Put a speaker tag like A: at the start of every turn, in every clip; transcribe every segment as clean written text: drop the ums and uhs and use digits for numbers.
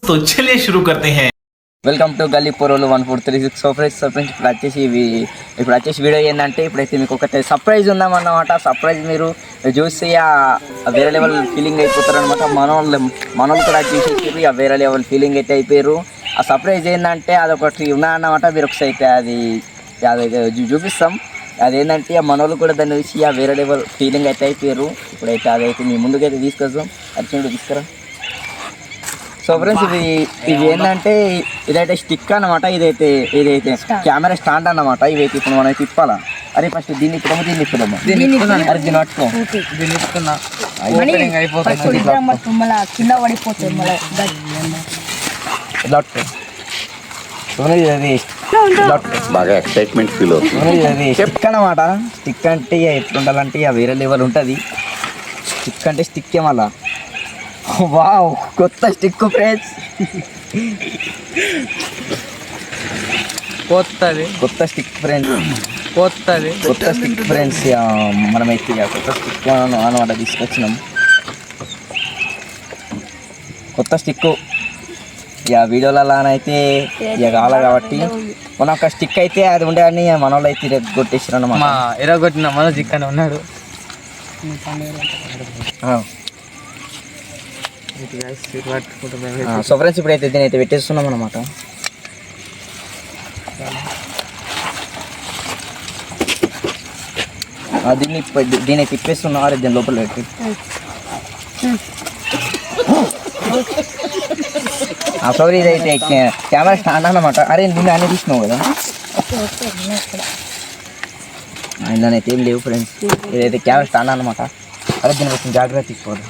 A: तो चलिए शुरू करते हैं।
B: వెల్కమ్ టు గల్లీ పోరోలు 1436. సో ఫ్రెండ్స్ ఇప్పుడు వచ్చేసి వీడియో ఏంటంటే ఇప్పుడైతే మీకు ఒకటి సర్ప్రైజ్ ఉందామన్నమాట. సర్ప్రైజ్ మీరు చూసి వేరే లెవెల్ ఫీలింగ్ అయిపోతారు అనమాట. మనోళ్ళు కూడా చూసేసారు, వేరే లెవెల్ ఫీలింగ్ అయితే అయిపోయారు. ఆ సర్ప్రైజ్ ఏంటంటే అదొకటి ఉన్నదన్నమాట. మీరు ఒకసారి అయితే అదైతే చూపిస్తాం. అదేంటంటే మనోళ్ళు కూడా దాన్ని చూసి వేరే లెవెల్ ఫీలింగ్ అయితే అయిపోయారు. ఇప్పుడైతే అదైతే మీ ముందుకైతే తీసుకొస్తాం. అర్జునుడు తీసుకురా. సో ఫ్రెండ్స్ ఇది ఏంటంటే ఇదైతే స్టిక్ అన్నమాట. ఇదైతే కెమెరా స్టాండ్ అన్నమాట. ఇవైతే ఇప్పుడు మనం తిప్పాలా. అరే ఫస్ట్ దీన్ని ఇప్పుడేమో దీన్ని ఇప్పుడేమో అరే దీన్ని పట్టుకో.
C: బాగా ఎక్సైట్మెంట్ ఫీల్ అవుతుంది.
B: స్టిక్ అన్నమాట. స్టిక్ అంటే ఎట్లుండాలంటే వేరే లెవెల్ ఉంటుంది. స్టిక్ అంటే స్టిక్ మళ్ళా. వావ్, కొత్త స్టిక్ ఫ్రెండ్స్, కొత్త స్టిక్ ఫ్రెండ్స్, కొత్త స్టిక్ ఫ్రెండ్స్. మనమైతే కొత్త స్టిక్ అనమాట తీసుకొచ్చినాం. కొత్త స్టిక్ వీడియోలలోనైతే కావాలి కాబట్టి మన ఒక స్టిక్ అయితే అది ఉండే అని మన వాళ్ళు అయితే ఇరగొట్టేసారు అన్నమాట.
D: ఇరగొట్టిన మన జిక్కనే ఉన్నాడు.
B: సో ఫ్రెండ్స్ ఇప్పుడైతే దీని అయితే పెట్టేస్తున్నాం అనమాట. దీన్ని తిప్పేస్తున్నారు దీని లోపల పెట్టి. సారీ ఇదైతే కెమెరా స్టాండ్ అన్నమాట. అరే నిన్న అన్నీ తీసినావు కదా, ఇందులోనైతే ఏం లేవు ఫ్రెండ్స్. ఇదైతే కెమెరా స్టాండ్ అన్నమాట. అరే దీన్ని కొంచెం జాగ్రత్త తీసుకోవాలి.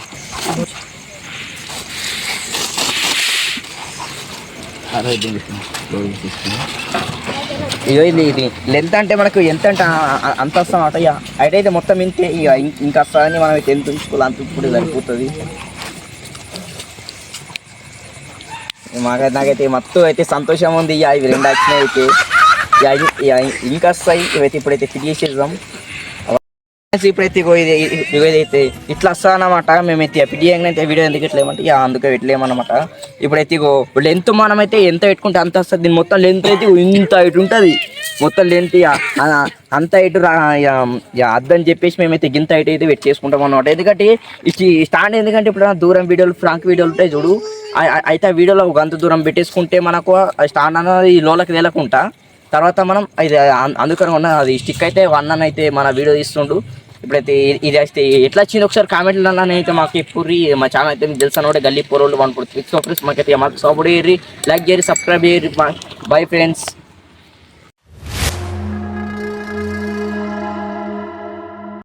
B: ఇది లెంత్ అంటే మనకు ఎంత అంటే అంత వస్తామన్నమాట. ఇక హైట్ అయితే మొత్తం ఇంతే. ఇక ఇంకా వస్తుందని మనం అయితే ఎంత ఉంచుకోవాలి అంత ఇప్పుడు సరిపోతుంది. నాకైతే మొత్తం అయితే సంతోషం ఉంది. ఇవి రెండు వచ్చినాయి అయితే ఇంకా వస్తాయి. ఇవైతే ఇప్పుడైతే ఫిట్ చేసేద్దాం. ఇప్పుడైతే ఇదైతే ఇట్లా వస్తానమాట. మేమైతే పిడియంగానైతే వీడియో ఎందుకు ఎట్లేమంటే అందుకే పెట్టలేమన్నమాట. ఇప్పుడైతే లెంత్ మనమైతే ఎంత పెట్టుకుంటే అంత వస్తుంది. దీని మొత్తం లెంత్ అయితే ఇంత హైట్ ఉంటుంది. మొత్తం లెంత్ అంత హైట్ అద్దని చెప్పేసి మేమైతే గింత హైట్ అయితే పెట్టి చేసుకుంటాం అన్నమాట. ఎందుకంటే ఈ స్టాండ్ ఎందుకంటే ఇప్పుడు దూరం వీడియోలు ఫ్రాంక్ వీడియోలు ఉంటాయి చూడు, అయితే ఆ వీడియోలో అంత దూరం పెట్టేసుకుంటే మనకు స్టాండ్ అనేది ఈ లోలకి తేలకుంటా తర్వాత మనం ఇది అందుకని ఉన్న అది స్టిక్ అయితే అన్న అయితే మన వీడియో తీస్తుండు. ఇప్పుడైతే ఇది అయితే ఎట్లా వచ్చింది ఒకసారి కామెంట్లో అయితే మాకు ఎప్పుడు మా ఛానల్ అయితే మీకు తెలుసు అనమాట. గల్లీ పోరోలు 143. మాకైతే మాకు సపోర్ట్ చేయరు, లైక్ చేయరు, సబ్స్క్రైబ్ చేయరు. Bye friends.